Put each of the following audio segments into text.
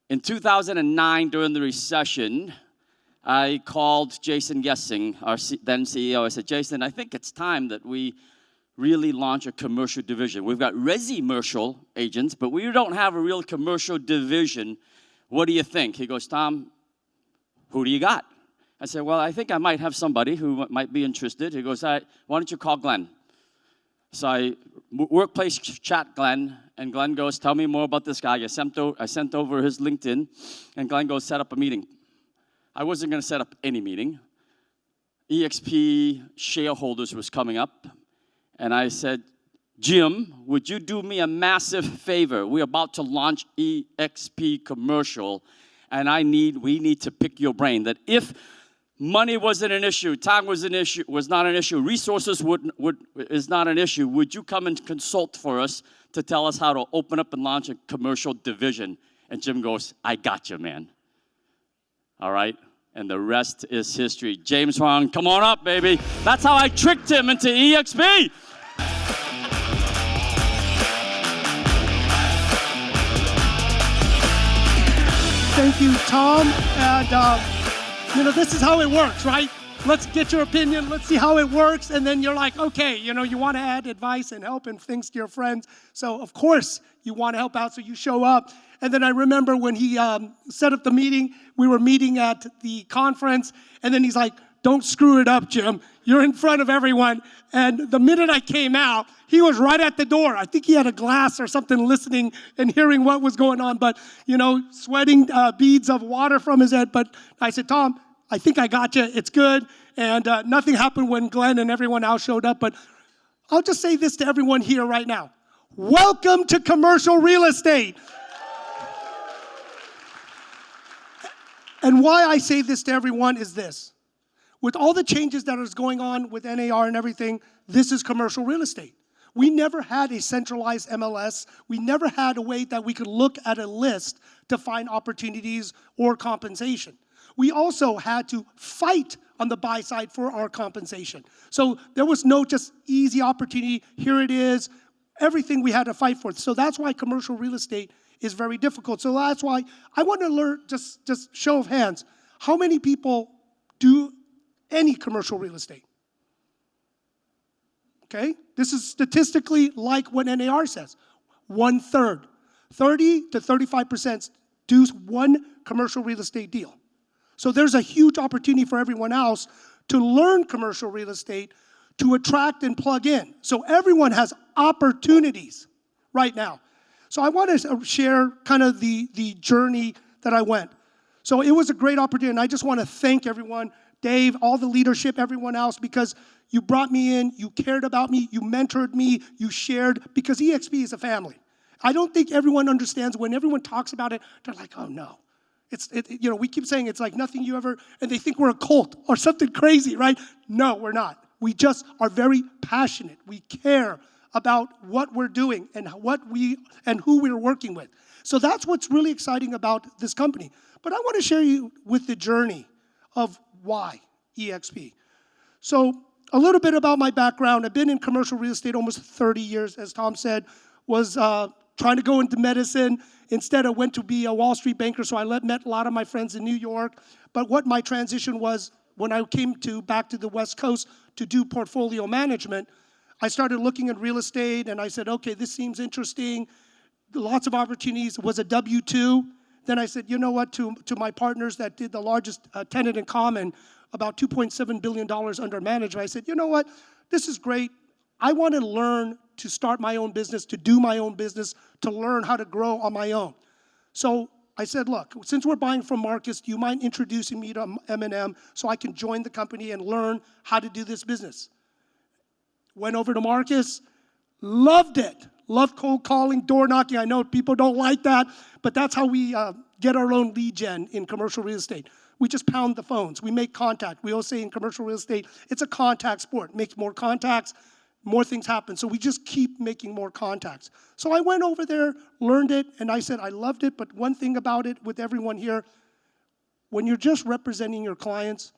In 2009, during the recession, I called Jason Yessing, our then CEO. I said, Jason, I think it's time that we really launch a commercial division. We've got resi-mercial agents, but we don't have a real commercial division. What do you think? He goes, Tom, who do you got? I said, well, I think I might have somebody who might be interested. He goes, why don't you call Glenn? So I workplace chat Glenn, and Glenn goes, tell me more about this guy. I sent over his LinkedIn, and Glenn goes, set up a meeting. I wasn't going to set up any meeting. eXp shareholders was coming up, and I said, Jim, would you do me a massive favor? We're about to launch eXp commercial, and we need to pick your brain. That if money wasn't an issue, time was not an issue, resources is not an issue, would you come and consult for us to tell us how to open up and launch a commercial division? And Jim goes, I got you, man. All right? And the rest is history. James Huang, come on up, baby. That's how I tricked him into eXp. Thank you, Tom. And, this is how it works, right? Let's get your opinion. Let's see how it works. And then you're like, okay, you want to add advice and help and things to your friends. So, of course, you want to help out, so you show up. And then I remember when he set up the meeting, we were meeting at the conference, and then he's like, don't screw it up, Jim. You're in front of everyone. And the minute I came out, he was right at the door. I think he had a glass or something listening and hearing what was going on, but, sweating beads of water from his head. But I said, Tom, I think I got you. It's good. And nothing happened when Glenn and everyone else showed up. But I'll just say this to everyone here right now. Welcome to commercial real estate. And why I say this to everyone is this. With all the changes that is going on with NAR and everything, this is commercial real estate. We never had a centralized MLS. We never had a way that we could look at a list to find opportunities or compensation. We also had to fight on the buy side for our compensation. So there was no just easy opportunity. Here it is. Everything we had to fight for. So that's why commercial real estate is very difficult. So that's why I want to learn, just show of hands, how many people do any commercial real estate? Okay? This is statistically like what NAR says. 1/3. 30 to 35% do one commercial real estate deal. So there's a huge opportunity for everyone else to learn commercial real estate, to attract and plug in. So everyone has opportunities right now. So I want to share kind of the journey that I went. So it was a great opportunity, and I just want to thank everyone, Dave, all the leadership, everyone else, because you brought me in, you cared about me, you mentored me, you shared, because eXp is a family. I don't think everyone understands when everyone talks about it, they're like, oh no. We keep saying it's like nothing you ever, and they think we're a cult or something crazy, right? No, we're not. We just are very passionate. We care about what we're doing and who we're working with. So that's what's really exciting about this company. But I want to share you with the journey of why eXp. So a little bit about my background. I've been in commercial real estate almost 30 years, as Tom said, was trying to go into medicine. Instead, I went to be a Wall Street banker, so I met a lot of my friends in New York. But what my transition was, when I came back to the West Coast to do portfolio management, I started looking at real estate, and I said, okay, this seems interesting. Lots of opportunities. It was a W-2. Then I said, you know what, to my partners that did the largest tenant in common, about $2.7 billion under management, I said, you know what, this is great. I want to learn to start my own business, to do my own business, to learn how to grow on my own. So I said, look, since we're buying from Marcus, do you mind introducing me to M&M so I can join the company and learn how to do this business? Went over to Marcus, loved it. Loved cold calling, door knocking. I know people don't like that, but that's how we get our own lead gen in commercial real estate. We just pound the phones. We make contact. We always say in commercial real estate, it's a contact sport. Make more contacts, more things happen. So we just keep making more contacts. So I went over there, learned it, and I said I loved it, but one thing about it with everyone here, when you're just representing your clients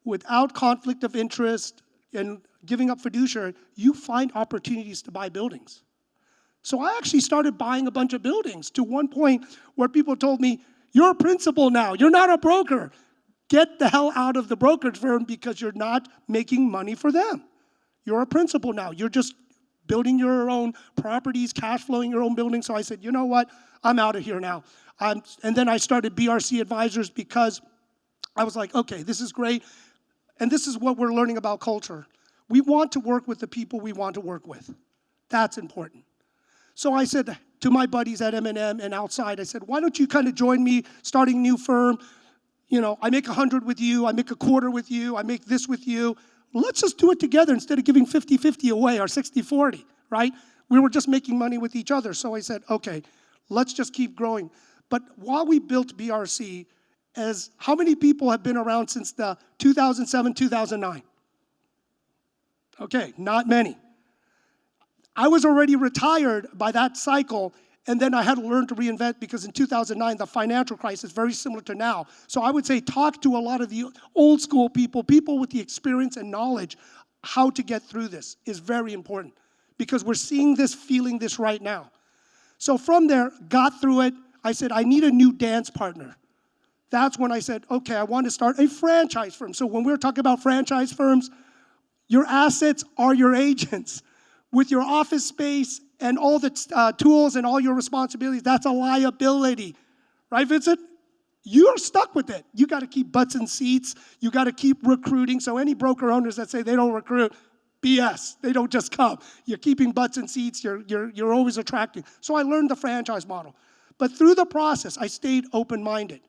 without conflict of interest and giving up fiduciary, you find opportunities to buy buildings. So I actually started buying a bunch of buildings to one point where people told me, You're a principal now. You're not a broker. Get the hell out of the brokerage firm because you're not making money for them. You're a principal now. You're just building your own properties, cash flowing your own buildings. So I said, you know what? I'm out of here now. And then I started BRC Advisors because I was like, okay, this is great. And this is what we're learning about culture. We want to work with the people we want to work with. That's important. So I said to my buddies at M&M and outside, I said, why don't you kind of join me starting a new firm? You know, I make 100 with you, I make a quarter with you, I make this with you. Let's just do it together instead of giving 50-50 away or 60-40, right? We were just making money with each other. So I said, okay, let's just keep growing. But while we built BRC, as how many people have been around since the 2007, 2009? Okay, not many. I was already retired by that cycle, and then I had to learn to reinvent because in 2009, the financial crisis, very similar to now. So I would say talk to a lot of the old school people, people with the experience and knowledge, how to get through this is very important because we're seeing this, feeling this right now. So from there, got through it. I said, I need a new dance partner. That's when I said, okay, I want to start a franchise firm. So when we were talking about franchise firms, your assets are your agents. With your office space and all the tools and all your responsibilities, that's a liability. Right, Vincent? You're stuck with it. You got to keep butts in seats. You got to keep recruiting. So any broker owners that say they don't recruit, BS. They don't just come. You're keeping butts in seats. You're always attracting. So I learned the franchise model. But through the process, I stayed open-minded.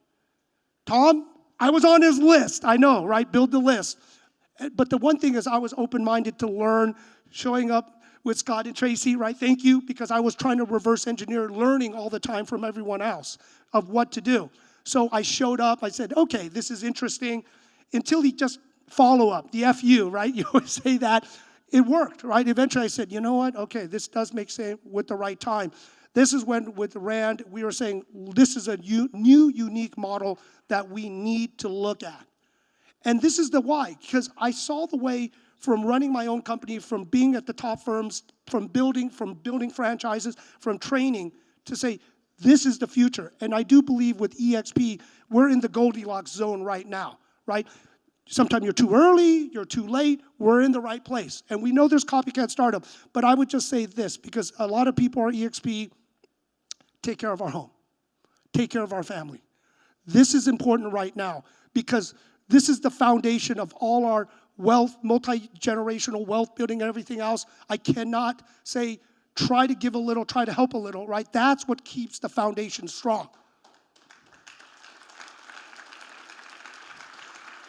Tom, I was on his list. I know, right? Build the list. But the one thing is I was open-minded to learn, showing up with Scott and Tracy, right? Thank you, because I was trying to reverse engineer, learning all the time from everyone else of what to do. So I showed up. I said, okay, this is interesting. Until he just follow up, the FU, right? You always say that. It worked, right? Eventually I said, you know what? Okay, this does make sense with the right time. This is when, with Rand, we were saying this is a new, unique model that we need to look at. And this is the why, because I saw the way from running my own company, from being at the top firms, from building franchises, from training, to say, this is the future. And I do believe with eXp, we're in the Goldilocks zone right now, right? Sometimes you're too early, you're too late, we're in the right place. And we know there's copycat startup, but I would just say this, because a lot of people are eXp, take care of our home, take care of our family. This is important right now, because this is the foundation of all our wealth, multi-generational wealth building and everything else. I cannot say, try to give a little, try to help a little, right? That's what keeps the foundation strong.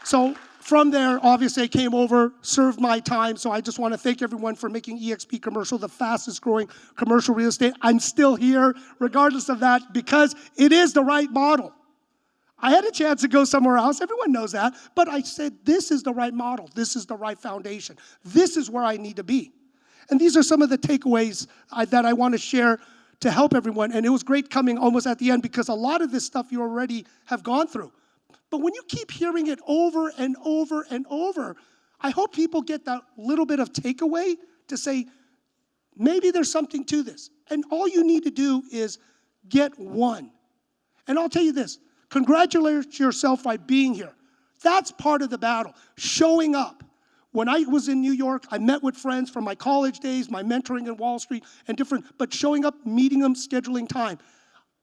So from there, obviously, I came over, served my time. So I just want to thank everyone for making eXp Commercial the fastest growing commercial real estate. I'm still here, regardless of that, because it is the right model. I had a chance to go somewhere else. Everyone knows that. But I said, this is the right model. This is the right foundation. This is where I need to be. And these are some of the takeaways that I want to share to help everyone. And it was great coming almost at the end, because a lot of this stuff you already have gone through. But when you keep hearing it over and over and over, I hope people get that little bit of takeaway to say, maybe there's something to this. And all you need to do is get one. And I'll tell you this. Congratulate yourself by being here. That's part of the battle, showing up. When I was in New York, I met with friends from my college days, my mentoring in Wall Street, and different, but showing up, meeting them, scheduling time.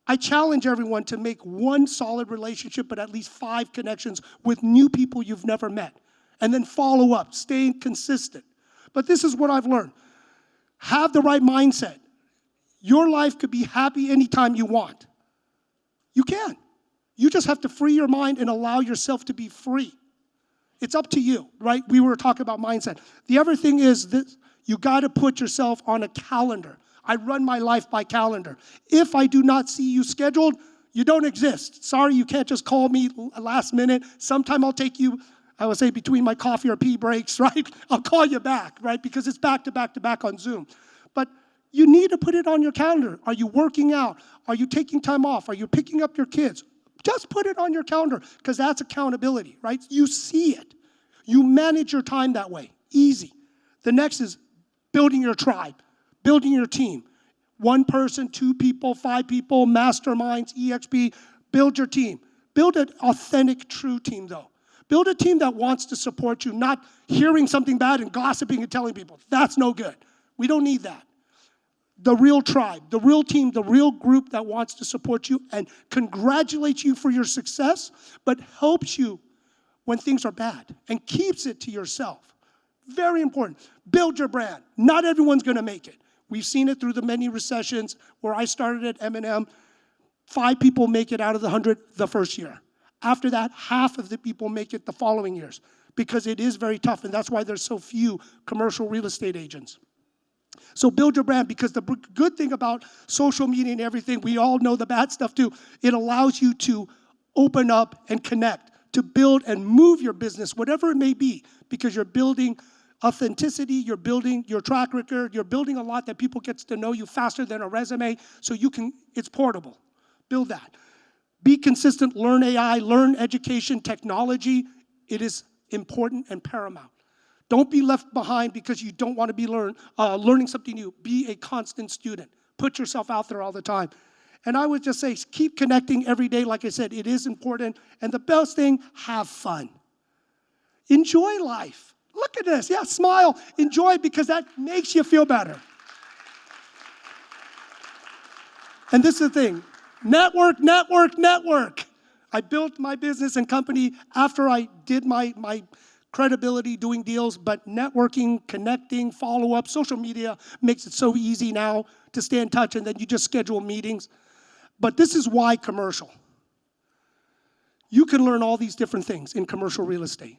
I challenge everyone to make one solid relationship, but at least 5 connections with new people you've never met. And then follow up, staying consistent. But this is what I've learned. Have the right mindset. Your life could be happy anytime you want. You can. You just have to free your mind and allow yourself to be free. It's up to you, right? We were talking about mindset. The other thing is this, you got to put yourself on a calendar. I run my life by calendar. If I do not see you scheduled, you don't exist. Sorry, you can't just call me last minute. Sometime I'll take you, I would say, between my coffee or pee breaks, right? I'll call you back, right? Because it's back to back to back on Zoom. But you need to put it on your calendar. Are you working out? Are you taking time off? Are you picking up your kids? Just put it on your calendar, because that's accountability, right? You see it. You manage your time that way. Easy. The next is building your tribe, building your team. 1 person, 2 people, 5 people, masterminds, eXp, Build your team. Build an authentic, true team, though. Build a team that wants to support you, not hearing something bad and gossiping and telling people. That's no good. We don't need that. The real tribe, the real team, the real group that wants to support you and congratulates you for your success, but helps you when things are bad and keeps it to yourself. Very important. Build your brand. Not everyone's going to make it. We've seen it through the many recessions where I started at M&M. 5 people make it out of the 100 the first year. After that, half of the people make it the following years because it is very tough, and that's why there's so few commercial real estate agents. So build your brand, because the good thing about social media and everything, we all know the bad stuff too, it allows you to open up and connect, to build and move your business, whatever it may be, because you're building authenticity, you're building your track record, you're building a lot that people get to know you faster than a resume, so you can, it's portable. Build that. Be consistent, learn AI, learn education, technology. It is important and paramount. Don't be left behind because you don't want to be learning something new. Be a constant student. Put yourself out there all the time. And I would just say, keep connecting every day. Like I said, it is important. And the best thing, have fun. Enjoy life. Look at this. Yeah, smile. Enjoy, because that makes you feel better. And this is the thing. Network, network, network. I built my business and company after I did my credibility doing deals, but networking, connecting, follow-up, social media makes it so easy now to stay in touch, and then you just schedule meetings. But this is why commercial. You can learn all these different things in commercial real estate.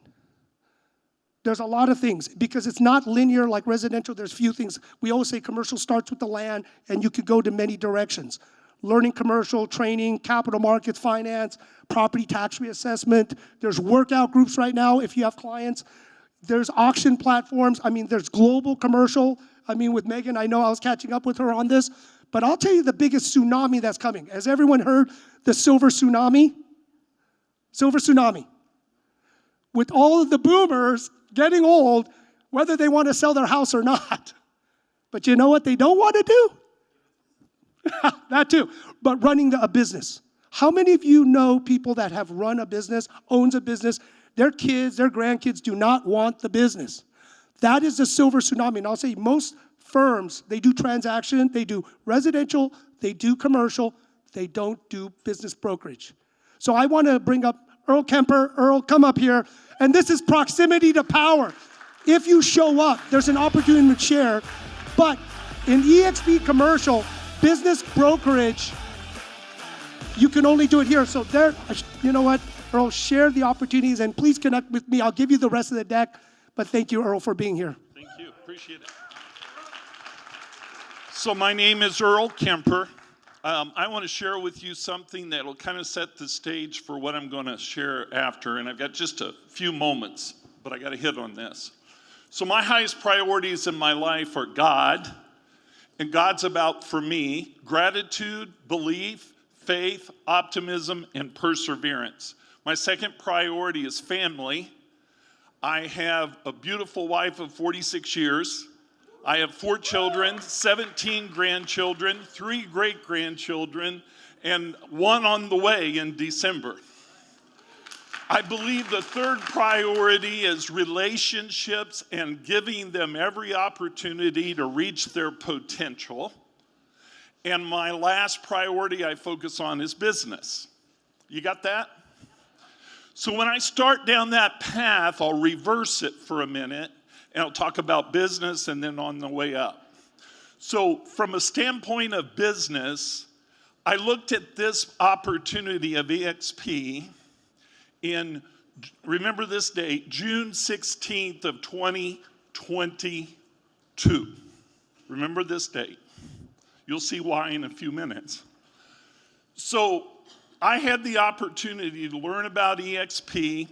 There's a lot of things, because it's not linear like residential. There's few things. We always say commercial starts with the land, and you could go to many directions. Learning commercial, training, capital markets, finance, property tax reassessment. There's workout groups right now if you have clients. There's auction platforms. I mean, there's global commercial. I mean, with Megan, I know I was catching up with her on this. But I'll tell you the biggest tsunami that's coming. Has everyone heard the silver tsunami? Silver tsunami. With all of the boomers getting old, whether they want to sell their house or not. But you know what they don't want to do? That too, but running a business. How many of you know people that have run a business, owns a business, their kids, their grandkids do not want the business? That is the silver tsunami. And I'll say most firms, they do transaction, they do residential, they do commercial, they don't do business brokerage. So I want to bring up Earl Kemper. Earl, come up here. And this is proximity to power. If you show up, there's an opportunity to share. But in eXp commercial, business brokerage, you can only do it here. So there, you know what, Earl, share the opportunities and please connect with me. I'll give you the rest of the deck. But thank you, Earl, for being here. Thank you, appreciate it. So my name is Earl Kemper. I want to share with you something that will kind of set the stage for what I'm going to share after. And I've got just a few moments, but I got to hit on this. So my highest priorities in my life are God. And God's about, for me, gratitude, belief, faith, optimism, and perseverance. My second priority is family. I have a beautiful wife of 46 years. I have 4 children, 17 grandchildren, 3 great-grandchildren, and 1 on the way in December. I believe the third priority is relationships and giving them every opportunity to reach their potential. And my last priority I focus on is business. You got that? So when I start down that path, I'll reverse it for a minute, and I'll talk about business and then on the way up. So from a standpoint of business, I looked at this opportunity of eXp in, remember this date, June 16th of 2022. Remember this date. You'll see why in a few minutes. So I had the opportunity to learn about eXp,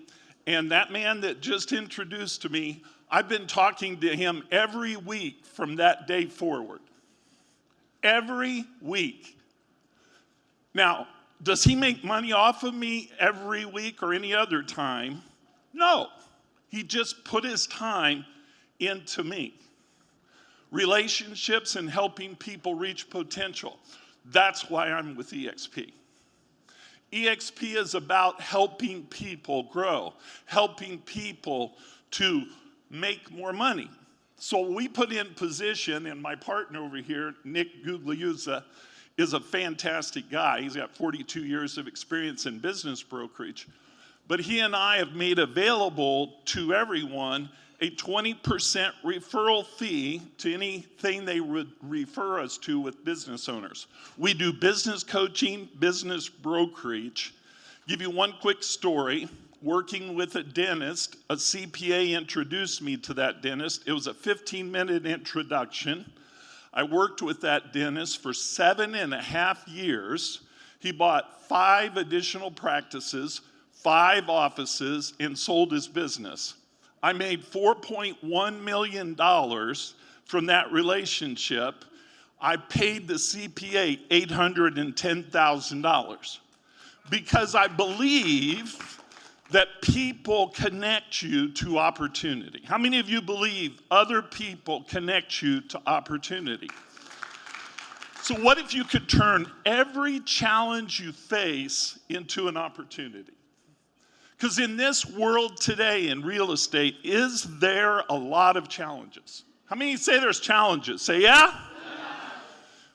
and that man that just introduced to me, I've been talking to him every week from that day forward. Every week. Now, does he make money off of me every week or any other time? No. He just put his time into me. Relationships and helping people reach potential. That's why I'm with eXp. eXp is about helping people grow, helping people to make more money. So we put in position, and my partner over here, Nick Gugliuzza, is a fantastic guy. He's got 42 years of experience in business brokerage. But he and I have made available to everyone a 20% referral fee to anything they would refer us to with business owners. We do business coaching, business brokerage. Give you one quick story. Working with a dentist, a CPA introduced me to that dentist. It was a 15-minute introduction. I worked with that dentist for 7.5 years. He bought 5 additional practices, 5 offices, and sold his business. I made $4.1 million from that relationship. I paid the CPA $810,000 because I believe that people connect you to opportunity. How many of you believe other people connect you to opportunity? So what if you could turn every challenge you face into an opportunity? Because in this world today in real estate, is there a lot of challenges? How many say there's challenges? Say yeah? Yeah.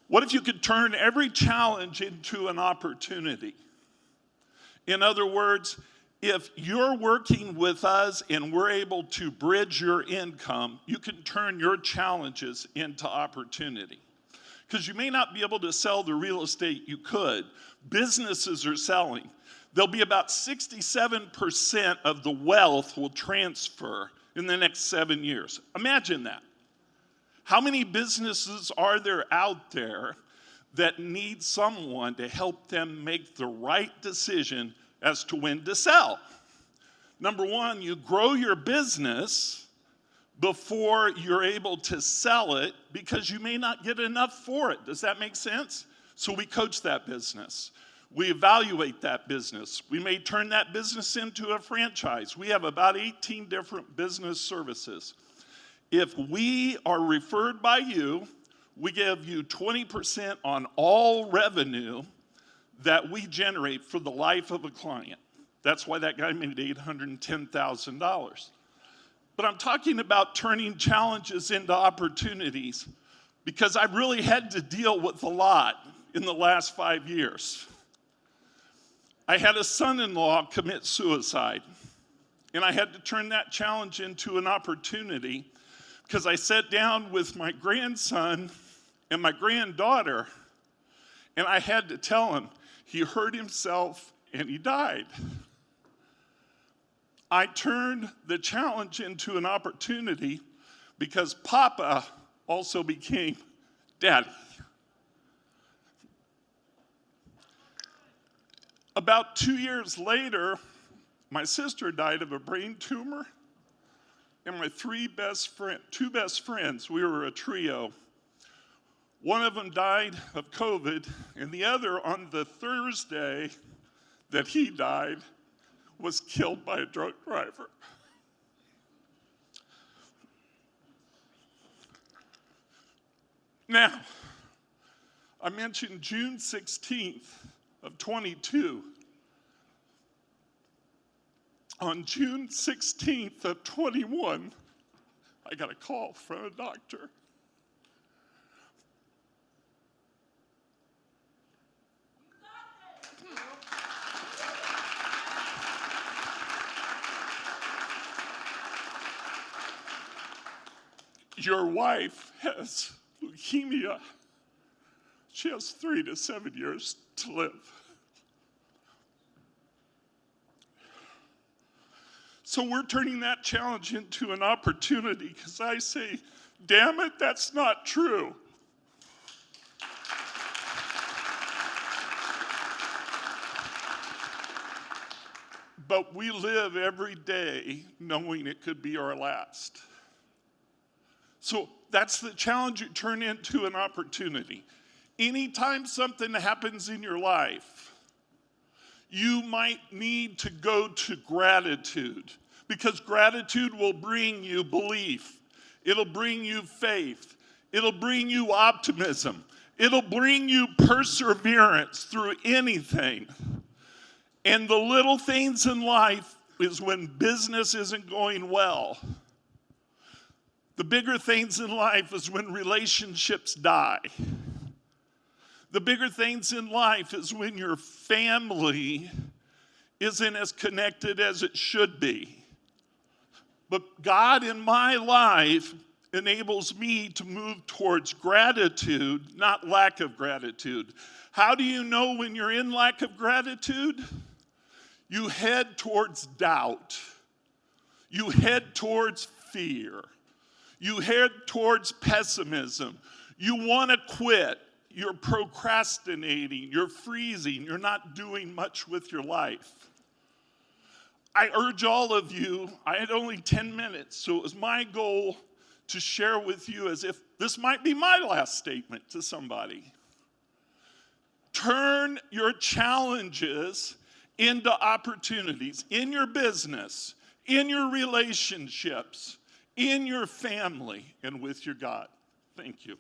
What if you could turn every challenge into an opportunity? In other words, if you're working with us and we're able to bridge your income, you can turn your challenges into opportunity. Because you may not be able to sell the real estate you could. Businesses are selling. There'll be about 67% of the wealth will transfer in the next 7 years. Imagine that. How many businesses are there out there that need someone to help them make the right decision as to when to sell? Number one, you grow your business before you're able to sell it because you may not get enough for it. Does that make sense? So we coach that business. We evaluate that business. We may turn that business into a franchise. We have about 18 different business services. If we are referred by you, we give you 20% on all revenue that we generate for the life of a client. That's why that guy made $810,000. But I'm talking about turning challenges into opportunities because I've really had to deal with a lot in the last 5 years. I had a son-in-law commit suicide, and I had to turn that challenge into an opportunity because I sat down with my grandson and my granddaughter, and I had to tell him he hurt himself and he died. I turned the challenge into an opportunity because Papa also became Daddy. About 2 years later, my sister died of a brain tumor, and my two best friends, we were a trio. One of them died of COVID, and the other, on the Thursday that he died, was killed by a drunk driver. Now, I mentioned June 16th of 22. On June 16th of 21, I got a call from a doctor. Your wife has leukemia. She has 3 to 7 years to live. So we're turning that challenge into an opportunity because I say, damn it, that's not true. But we live every day knowing it could be our last. So that's the challenge you turn into an opportunity. Anytime something happens in your life, you might need to go to gratitude because gratitude will bring you belief. It'll bring you faith. It'll bring you optimism. It'll bring you perseverance through anything. And the little things in life is when business isn't going well. The bigger things in life is when relationships die. The bigger things in life is when your family isn't as connected as it should be. But God in my life enables me to move towards gratitude, not lack of gratitude. How do you know when you're in lack of gratitude? You head towards doubt. You head towards fear. You head towards pessimism. You want to quit. You're procrastinating. You're freezing. You're not doing much with your life. I urge all of you, I had only 10 minutes, so it was my goal to share with you as if this might be my last statement to somebody. Turn your challenges into opportunities in your business, in your relationships, in your family, and with your God. Thank you.